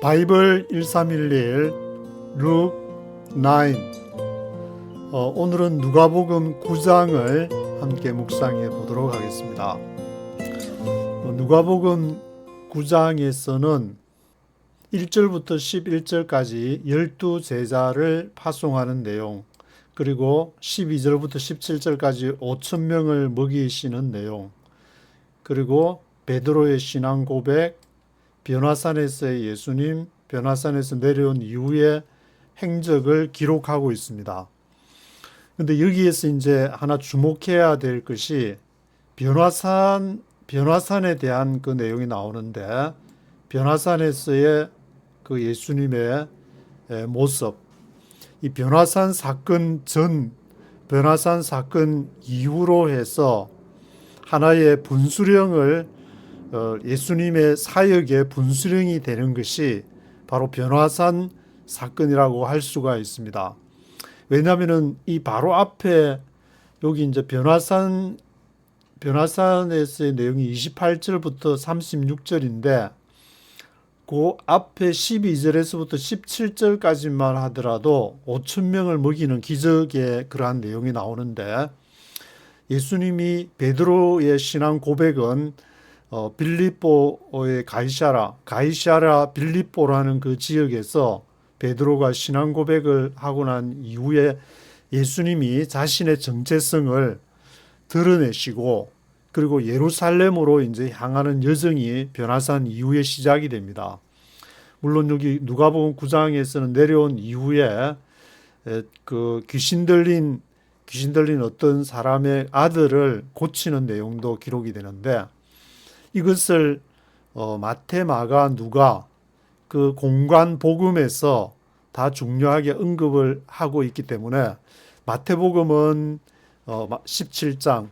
바이블 1311 룩 9. 오늘은 누가복음 9장을 함께 묵상해 보도록 하겠습니다. 누가복음 9장에서는 1절부터 11절까지 12제자를 파송하는 내용, 그리고 12절부터 17절까지 5,000명을 먹이시는 내용, 그리고 베드로의 신앙 고백, 변화산에서의 예수님, 변화산에서 내려온 이후의 행적을 기록하고 있습니다. 근데 여기에서 이제 하나 주목해야 될 것이 변화산에 대한 그 내용이 나오는데, 변화산에서의 그 예수님의 모습, 이 변화산 사건 전, 변화산 사건 이후로 해서 하나의 분수령을 예수님의 사역의 분수령이 되는 것이 바로 변화산 사건이라고 할 수가 있습니다. 왜냐하면은 이 바로 앞에 여기 이제 변화산에서의 내용이 28절부터 36절인데 그 앞에 12절에서부터 17절까지만 하더라도 5,000명을 먹이는 기적의 그러한 내용이 나오는데, 예수님이 베드로의 신앙 고백은 빌립보의 가이사랴 빌립보라는 그 지역에서 베드로가 신앙 고백을 하고 난 이후에 예수님이 자신의 정체성을 드러내시고, 그리고 예루살렘으로 이제 향하는 여정이 변화산 이후에 시작이 됩니다. 물론 여기 누가복음 9장에서는 내려온 이후에 그 귀신 들린 어떤 사람의 아들을 고치는 내용도 기록이 되는데, 이것을 마태, 마가, 누가 그 공간 복음에서 다 중요하게 언급을 하고 있기 때문에 마태복음은 17장,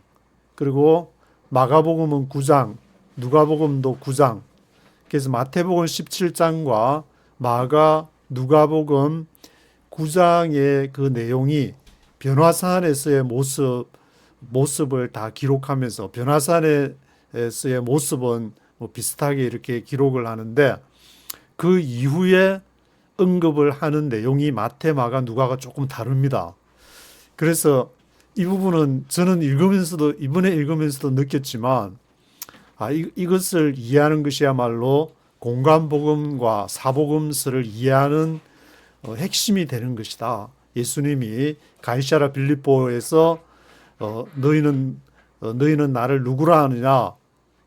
그리고 마가복음은 9장, 누가복음도 9장. 그래서 마태복음 17장과 마가, 누가복음 9장의 그 내용이 변화산에서의 모습을 다 기록하면서, 변화산에서의 모습은 뭐 비슷하게 이렇게 기록을 하는데, 그 이후에 언급을 하는 내용이 마태, 마가, 누가가 조금 다릅니다. 그래서 이 부분은 저는 이번에 읽으면서도 느꼈지만, 이것을 이해하는 것이야말로 공간복음과 사복음서를 이해하는 핵심이 되는 것이다. 예수님이 가이사랴 빌립보에서 너희는 나를 누구라 하느냐.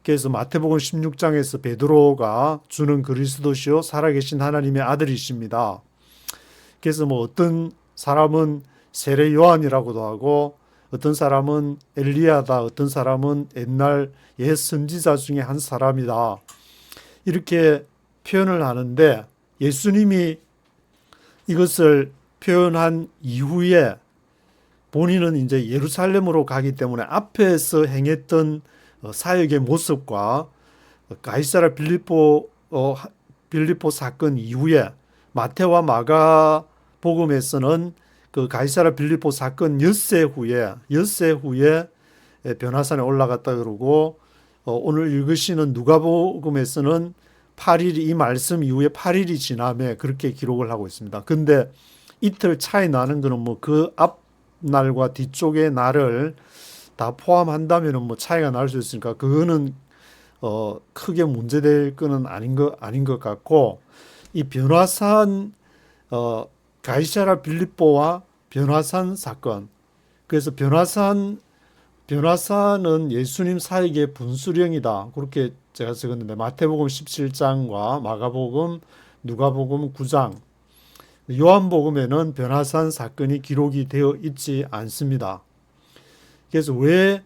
그래서 마태복음 16장에서 베드로가 주는 그리스도시요 살아계신 하나님의 아들이십니다. 그래서 뭐 어떤 사람은 세례 요한이라고도 하고, 어떤 사람은 엘리야다, 어떤 사람은 옛날 옛 선지자 중에 한 사람이다, 이렇게 표현을 하는데, 예수님이 이것을 표현한 이후에 본인은 이제 예루살렘으로 가기 때문에 앞에서 행했던 사역의 모습과 가이사랴 빌립보 사건 이후에 마태와 마가 복음에서는 그 가이사랴 빌립보 사건 엿새 후에 변화산에 올라갔다 그러고, 오늘 읽으시는 누가복음에서는 8일이, 이 말씀 이후에 8일이 지남에 그렇게 기록을 하고 있습니다. 근데 이틀 차이 나는 거는 뭐 그 앞 날과 뒤쪽의 날을 다 포함한다면은 뭐 차이가 날 수 있으니까 그거는 크게 문제될 거는 아닌 것 같고, 이 변화산 가이사랴 빌립보와 변화산 사건, 그래서 변화산은 예수님 사역의 분수령이다, 그렇게 제가 적었는데, 마태복음 17장과 마가복음, 누가복음 9장, 요한복음에는 변화산 사건이 기록이 되어 있지 않습니다. 그래서 왜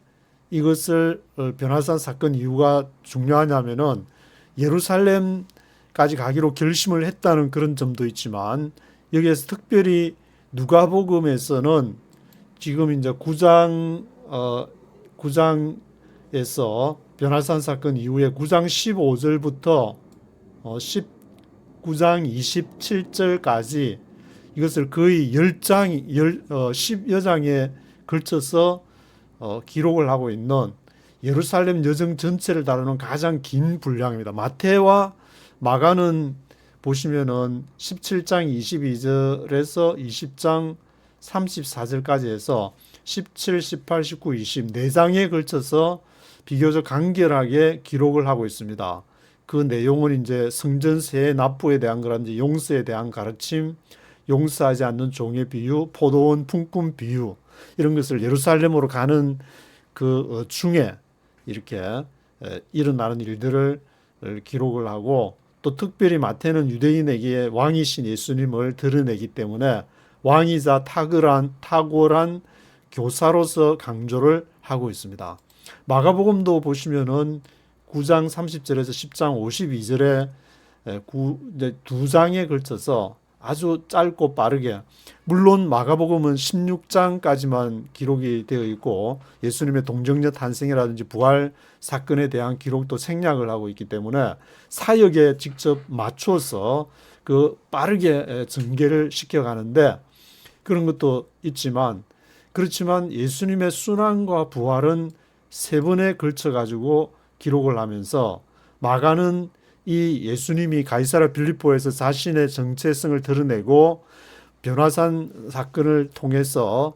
이것을 변화산 사건 이유가 중요하냐면은 예루살렘까지 가기로 결심을 했다는 그런 점도 있지만, 여기에서 특별히 누가복음에서는 지금 이제 9장에서 변화산 사건 이후에 9장 15절부터 19장 27절까지 이것을 거의 10여 장에 걸쳐서 기록을 하고 있는 예루살렘 여정 전체를 다루는 가장 긴 분량입니다. 마태와 마가는 보시면은 17장 22절에서 20장 34절까지 해서 17, 18, 19, 20 4장에 걸쳐서 비교적 간결하게 기록을 하고 있습니다. 그 내용은 이제 성전세의 납부에 대한 거라든지 용서에 대한 가르침, 용서하지 않는 종의 비유, 포도원 품꾼 비유 이런 것을 예루살렘으로 가는 그 중에 이렇게 일어나는 일들을 기록을 하고 또 특별히 마태는 유대인에게 왕이신 예수님을 드러내기 때문에 왕이자 탁월한 교사로서 강조를 하고 있습니다. 마가복음도 보시면은 9장 30절에서 10장 52절에 두 장에 걸쳐서 아주 짧고 빠르게, 물론 마가복음은 16장까지만 기록이 되어 있고 예수님의 동정녀 탄생이라든지 부활 사건에 대한 기록도 생략을 하고 있기 때문에 사역에 직접 맞춰서 그 빠르게 전개를 시켜가는데 그런 것도 있지만, 그렇지만 예수님의 순환과 부활은 세 번에 걸쳐 가지고 기록을 하면서 마가는 이 예수님이 가이사랴 빌립보에서 자신의 정체성을 드러내고 변화산 사건을 통해서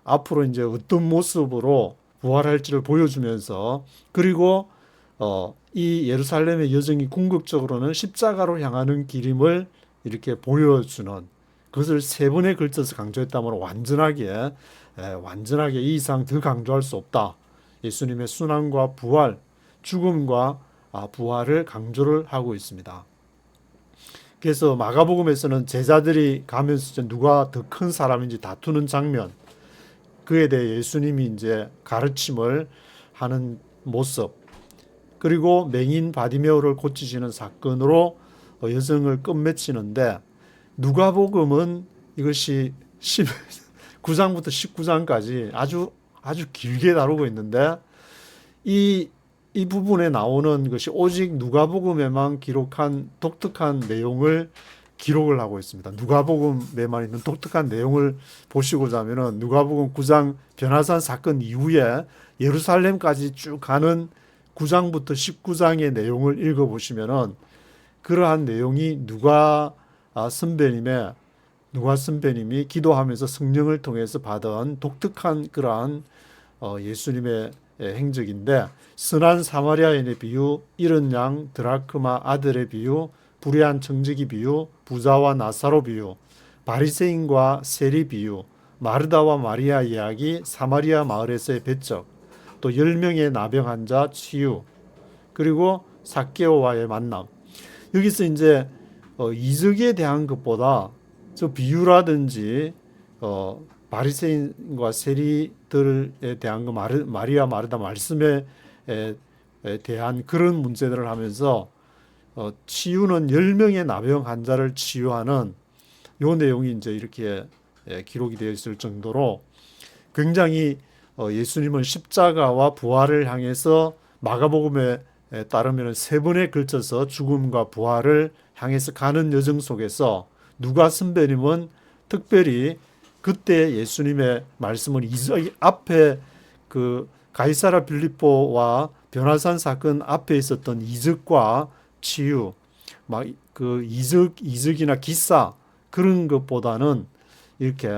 앞으로 이제 어떤 모습으로 부활할지를 보여주면서, 그리고 이 예루살렘의 여정이 궁극적으로는 십자가로 향하는 길임을 이렇게 보여주는 그것을 세 번에 걸쳐서 강조했다면 완전하게 이 이상 더 강조할 수 없다. 예수님의 순환과 부활, 죽음과 부활을 강조를 하고 있습니다. 그래서 마가복음에서는 제자들이 가면서 누가 더 큰 사람인지 다투는 장면, 그에 대해 예수님이 이제 가르침을 하는 모습, 그리고 맹인 바디메오를 고치시는 사건으로 여정을 끝맺히는데, 누가복음은 이것이 9장부터 19장까지 아주 길게 다루고 있는데 이 부분에 나오는 것이 오직 누가복음에만 기록한 독특한 내용을 기록을 하고 있습니다. 누가복음에만 있는 독특한 내용을 보시고자 하면은 누가복음 9장 변화산 사건 이후에 예루살렘까지 쭉 가는 9장부터 19장의 내용을 읽어보시면은 그러한 내용이 누가 선배님이 기도하면서 성령을 통해서 받은 독특한 그러한 예수님의 행적인데, 선한 사마리아인의 비유, 잃은 양 드라크마 아들의 비유, 불의한 청지기 비유, 부자와 나사로 비유, 바리새인과 세리 비유, 마르다와 마리아 이야기, 사마리아 마을에서의 배척, 또 10명의 나병 환자 치유, 그리고 삭개오와의 만남. 여기서 이제 이적에 대한 것보다 저 비유라든지 바리새인과 세리들에 대한 거, 마리아 마르다 말씀에 대한 그런 문제들을 하면서 치유는 10명의 나병 환자를 치유하는 요 내용이 이제 이렇게 기록이 되어 있을 정도로 굉장히 예수님은 십자가와 부활을 향해서 마가복음에 따르면 세 번에 걸쳐서 죽음과 부활을 향해서 가는 여정 속에서 누가 선배님은 특별히 그때 예수님의 말씀은 앞에 그 가이사랴 빌립보와 변화산 사건 앞에 있었던 이적과 치유, 막 그 이적이나 기사 그런 것보다는 이렇게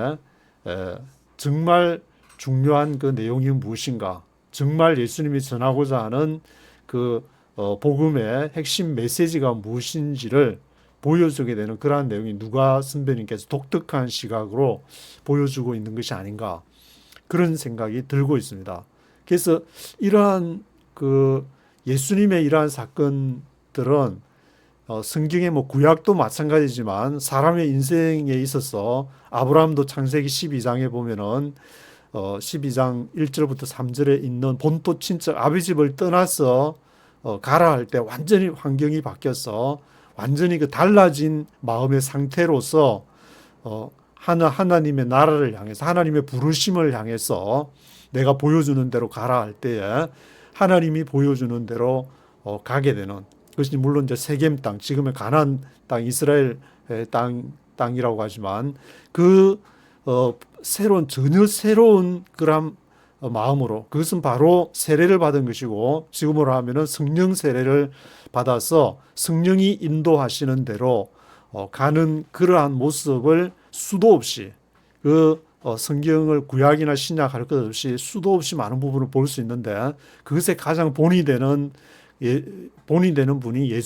정말 중요한 그 내용이 무엇인가, 정말 예수님이 전하고자 하는 그 복음의 핵심 메시지가 무엇인지를 보여주게 되는 그러한 내용이 누가 선배님께서 독특한 시각으로 보여주고 있는 것이 아닌가, 그런 생각이 들고 있습니다. 그래서 이러한 그 예수님의 이러한 사건들은 성경의 뭐 구약도 마찬가지지만 사람의 인생에 있어서 아브라함도 창세기 12장에 보면은 12장 1절부터 3절에 있는 본토 친척 아비집을 떠나서 가라 할 때 완전히 환경이 바뀌어서 완전히 그 달라진 마음의 상태로서 하나님의 나라를 향해서 하나님의 부르심을 향해서 내가 보여주는 대로 가라 할 때에 하나님이 보여주는 대로 가게 되는 그것이 물론 이제 세겜 땅, 지금의 가나안 땅, 이스라엘 땅이라고 하지만 그 전혀 새로운 그런 마음으로, 그것은 바로 세례를 받은 것이고 지금으로 하면은 성령 세례를 받아서 성령이 인도하시는 대로 가는 그러한 모습을 수도 없이 성경을 구약이나 신약 할 것 없이 수도 없이 많은 부분을 볼 수 있는데 그것에 가장 본이 되는 분이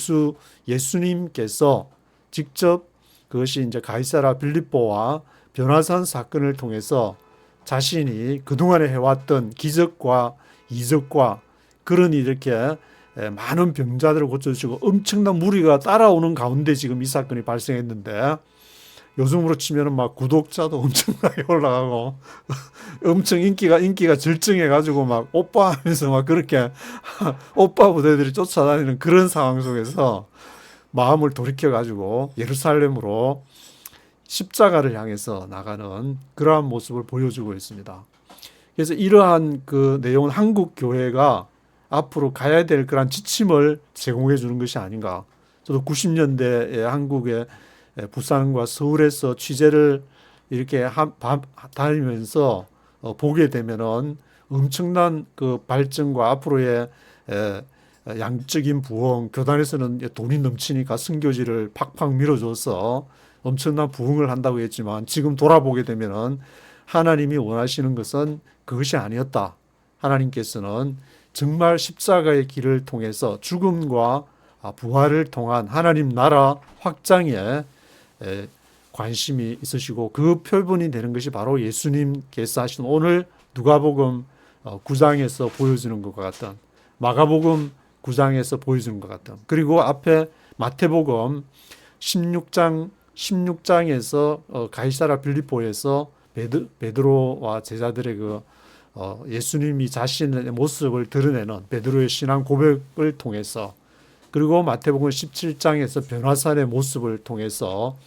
예수님께서 직접 그것이 이제 가이사라 빌립보와 변화산 사건을 통해서 자신이 그동안에 해왔던 기적과 이적과 그러니 이렇게 많은 병자들을 고쳐주시고 엄청난 무리가 따라오는 가운데 지금 이 사건이 발생했는데 요즘으로 치면은 막 구독자도 엄청나게 올라가고 엄청 인기가 절정해가지고 막 오빠 하면서 막 그렇게 오빠 부대들이 쫓아다니는 그런 상황 속에서 마음을 돌이켜가지고 예루살렘으로 십자가를 향해서 나가는 그러한 모습을 보여주고 있습니다. 그래서 이러한 그 내용은 한국 교회가 앞으로 가야 될 그런 지침을 제공해 주는 것이 아닌가. 저도 90년대에 한국의 부산과 서울에서 취재를 이렇게 다니면서 보게 되면은 엄청난 그 발전과 앞으로의 양적인 부흥, 교단에서는 돈이 넘치니까 선교지를 팍팍 밀어줘서 엄청난 부흥을 한다고 했지만 지금 돌아보게 되면은 하나님이 원하시는 것은 그것이 아니었다. 하나님께서는 정말 십자가의 길을 통해서 죽음과 부활을 통한 하나님 나라 확장에 관심이 있으시고 그 표본이 되는 것이 바로 예수님께서 하신 오늘 누가복음 9장에서 보여주는 것과 같은 마가복음 9장에서 보여주는 것 같은 그리고 앞에 마태복음 16장에서 가이사라 빌립보에서 베드로와 제자들의 예수님이 자신의 모습을 드러내는 베드로의 신앙 고백을 통해서 그리고 마태복음 17장에서 변화산의 모습을 통해서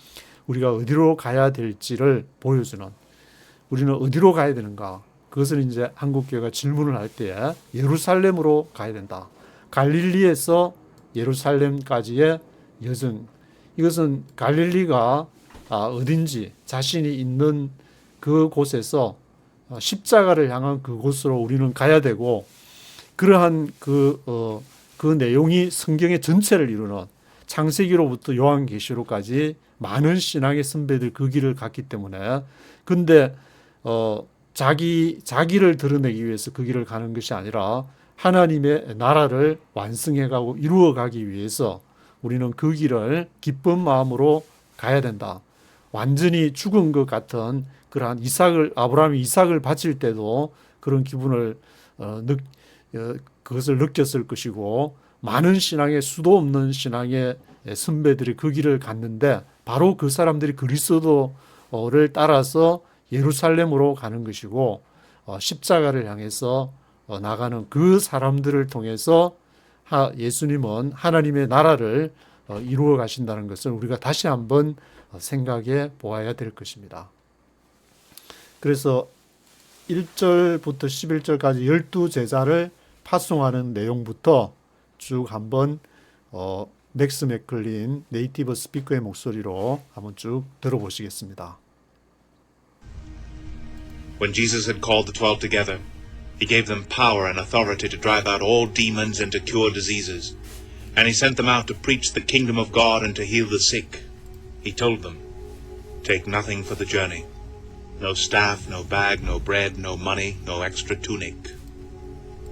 우리가 어디로 가야 될지를 보여주는 우리는 어디로 가야 되는가? 그것을 이제 한국교회가 질문을 할 때에 예루살렘으로 가야 된다. 갈릴리에서 예루살렘까지의 여정. 이것은 갈릴리가 어딘지 자신이 있는 그곳에서 십자가를 향한 그곳으로 우리는 가야 되고 그러한 그 내용이 성경의 전체를 이루는 창세기로부터 요한계시록까지 많은 신앙의 선배들 그 길을 갔기 때문에 근데 자기를 드러내기 위해서 그 길을 가는 것이 아니라 하나님의 나라를 완성해가고 이루어가기 위해서 우리는 그 길을 기쁜 마음으로 가야 된다. 완전히 죽은 것 같은 그러한 아브라함이 이삭을 바칠 때도 그런 기분을 그것을 느꼈을 것이고 많은 신앙의 수도 없는 신앙의 선배들이 그 길을 갔는데 바로 그 사람들이 그리스도를 따라서 예루살렘으로 가는 것이고 십자가를 향해서 나가는 그 사람들을 통해서 예수님은 하나님의 나라를 이루어 가신다는 것을 우리가 다시 한번 생각해 보아야 될 것입니다. 그래서 1절부터 11절까지 12제자를 파송하는 내용부터 쭉 한번 맥스 맥클린 네이티브 스피커의 목소리로 한번 쭉 들어보시겠습니다. When Jesus had called the 12 together, he gave them power and authority to drive out all demons and to cure diseases. And he sent them out to preach the kingdom of God and to heal the sick. He told them, "Take nothing for the journey. No staff, no bag, no bread, no money, no extra tunic.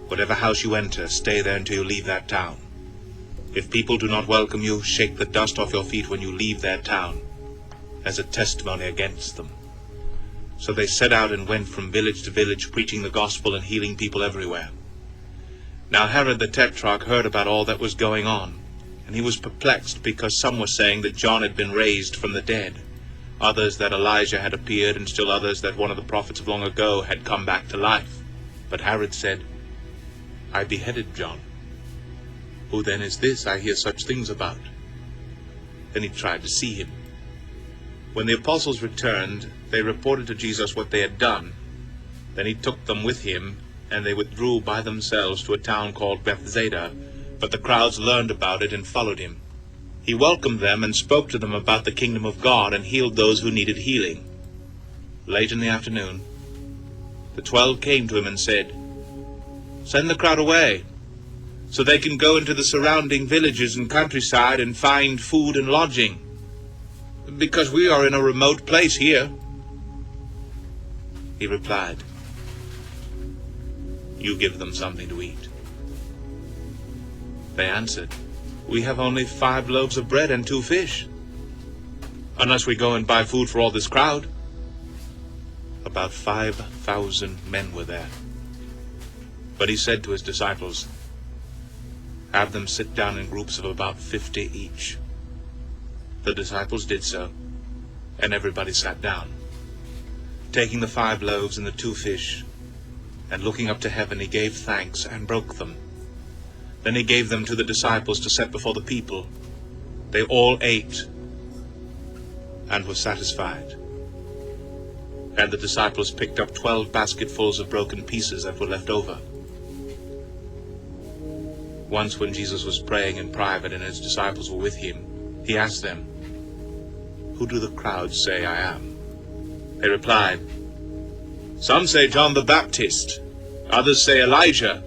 Whatever house you enter, stay there until you leave that town. If people do not welcome you, shake the dust off your feet when you leave their town, as a testimony against them." So they set out and went from village to village, preaching the gospel and healing people everywhere. Now Herod the Tetrarch heard about all that was going on, and he was perplexed, because some were saying that John had been raised from the dead, others that Elijah had appeared, and still others that one of the prophets of long ago had come back to life. But Herod said, "I beheaded John. Who then is this I hear such things about?" Then he tried to see him. When the apostles returned, they reported to Jesus what they had done. Then he took them with him, and they withdrew by themselves to a town called Bethsaida, but the crowds learned about it and followed him. He welcomed them and spoke to them about the kingdom of God and healed those who needed healing. Late in the afternoon, the 12 came to him and said, "Send the crowd away, so they can go into the surrounding villages and countryside and find food and lodging, because we are in a remote place here." He replied, "You give them something to eat." They answered, "We have only 5 loaves of bread and 2 fish, unless we go and buy food for all this crowd." About 5,000 men were there. But he said to his disciples, "Have them sit down in groups of about 50 each." The disciples did so, and everybody sat down. Taking the 5 loaves and the 2 fish, and looking up to heaven, he gave thanks and broke them. Then he gave them to the disciples to set before the people. They all ate and were satisfied. And the disciples picked up 12 basketfuls of broken pieces that were left over. Once when Jesus was praying in private and his disciples were with him, he asked them, "Who do the crowds say I am?" They replied, "Some say John the Baptist, others say Elijah,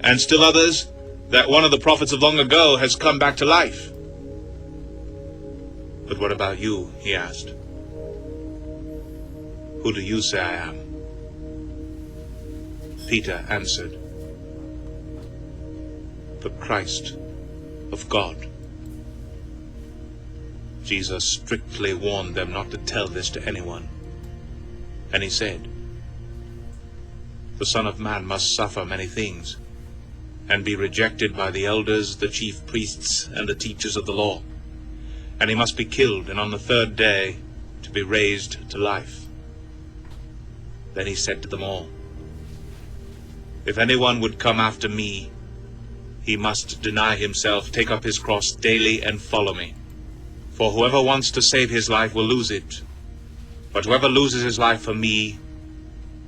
and still others that one of the prophets of long ago has come back to life." "But what about you?" he asked. "Who do you say I am?" Peter answered, "The Christ of God." Jesus strictly warned them not to tell this to anyone. And he said, "The Son of Man must suffer many things, and be rejected by the elders, the chief priests, and the teachers of the law. And he must be killed, and on the 3rd day to be raised to life." Then he said to them all, "If anyone would come after me, he must deny himself, take up his cross daily, and follow me. For whoever wants to save his life will lose it, but whoever loses his life for me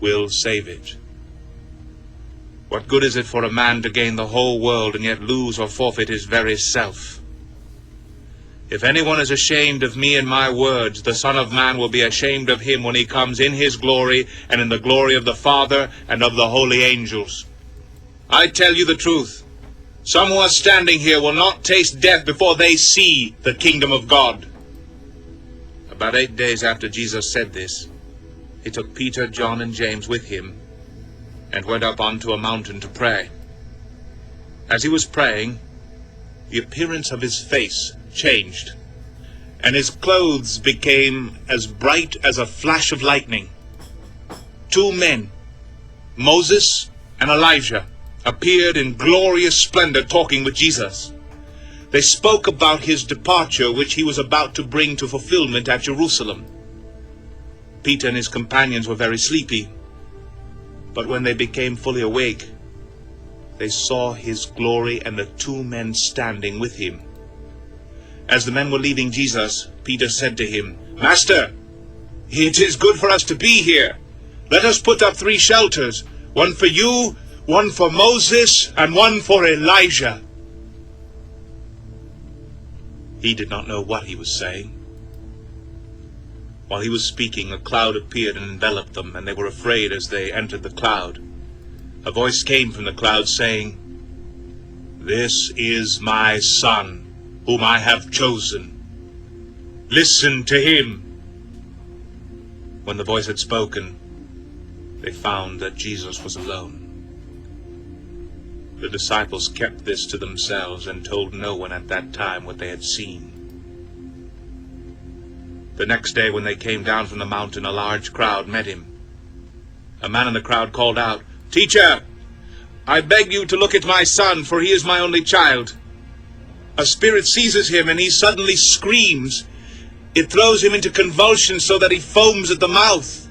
will save it. What good is it for a man to gain the whole world and yet lose or forfeit his very self? If anyone is ashamed of me and my words, the Son of Man will be ashamed of him when he comes in his glory and in the glory of the Father and of the holy angels. I tell you the truth, some who are standing here will not taste death before they see the kingdom of God." About 8 days after Jesus said this, he took Peter, John, and James with him and went up onto a mountain to pray. As he was praying, the appearance of his face changed, and his clothes became as bright as a flash of lightning. 2 men, Moses and Elijah, appeared in glorious splendor talking with Jesus. They spoke about his departure, which he was about to bring to fulfillment at Jerusalem. Peter and his companions were very sleepy, but when they became fully awake, they saw his glory and the 2 men standing with him. As the men were leaving Jesus, Peter said to him, "Master, it is good for us to be here. Let us put up 3 shelters, one for you, one for Moses, and one for Elijah." He did not know what he was saying. While he was speaking, a cloud appeared and enveloped them, and they were afraid as they entered the cloud. A voice came from the cloud saying, "This is my Son, whom I have chosen. Listen to him." When the voice had spoken, they found that Jesus was alone. The disciples kept this to themselves and told no one at that time what they had seen. The next day when they came down from the mountain, a large crowd met him. A man in the crowd called out, "Teacher, I beg you to look at my son, for he is my only child. A spirit seizes him and he suddenly screams. It throws him into convulsions so that he foams at the mouth.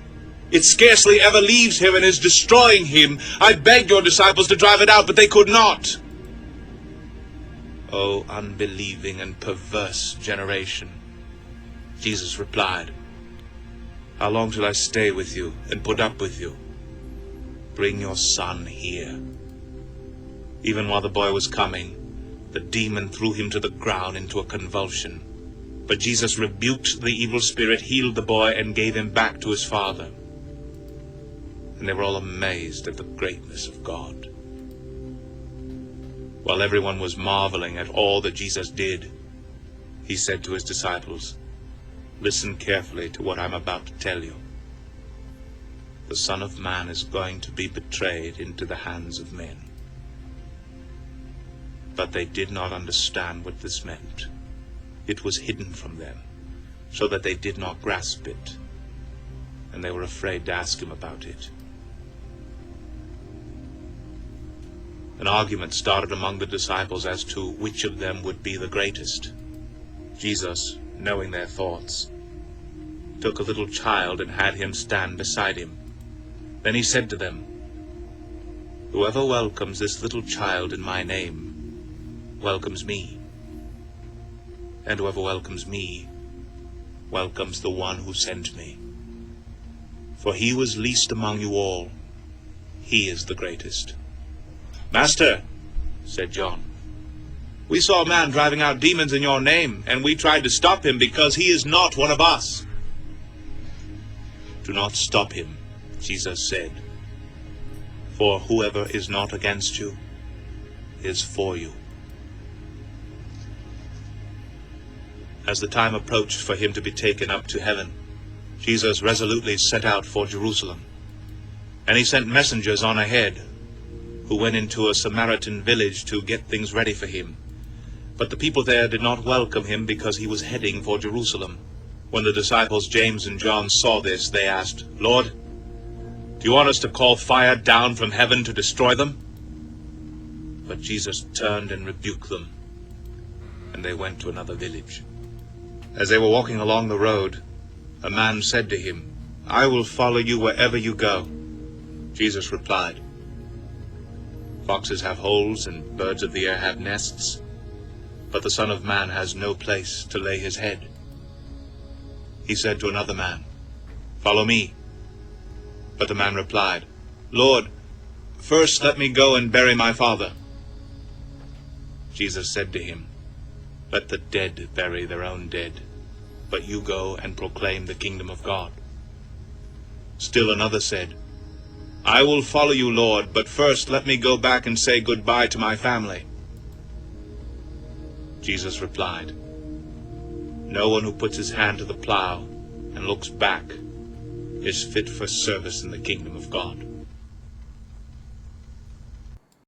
It scarcely ever leaves him and is destroying him. I begged your disciples to drive it out, but they could not." "O unbelieving and perverse generation," Jesus replied, "how long shall I stay with you and put up with you? Bring your son here." Even while the boy was coming, the demon threw him to the ground into a convulsion. But Jesus rebuked the evil spirit, healed the boy, and gave him back to his father. And they were all amazed at the greatness of God. While everyone was marveling at all that Jesus did, he said to his disciples, "Listen carefully to what I'm about to tell you. The Son of Man is going to be betrayed into the hands of men." But they did not understand what this meant. It was hidden from them, so that they did not grasp it, and they were afraid to ask him about it. An argument started among the disciples as to which of them would be the greatest. Jesus, knowing their thoughts, took a little child and had him stand beside him. Then he said to them, "Whoever welcomes this little child in my name welcomes me. And whoever welcomes me welcomes the one who sent me. For he was least among you all, he is the greatest." "Master," said John, "we saw a man driving out demons in your name, and we tried to stop him because he is not one of us." "Do not stop him," Jesus said, "for whoever is not against you is for you." As the time approached for him to be taken up to heaven, Jesus resolutely set out for Jerusalem, and he sent messengers on ahead, who went into a Samaritan village to get things ready for him. But the people there did not welcome him because he was heading for Jerusalem. When the disciples James and John saw this, they asked, "Lord, do you want us to call fire down from heaven to destroy them?" But Jesus turned and rebuked them, and they went to another village. As they were walking along the road, a man said to him, "I will follow you wherever you go." Jesus replied, "Foxes have holes and birds of the air have nests, but the Son of Man has no place to lay his head." He said to another man, "Follow me." But the man replied, "Lord, first let me go and bury my father." Jesus said to him, "Let the dead bury their own dead, but you go and proclaim the kingdom of God." Still another said, "I will follow you, Lord, but first let me go back and say goodbye to my family." Jesus replied, "No one who puts his hand to the plow and looks back is fit for service in the kingdom of God."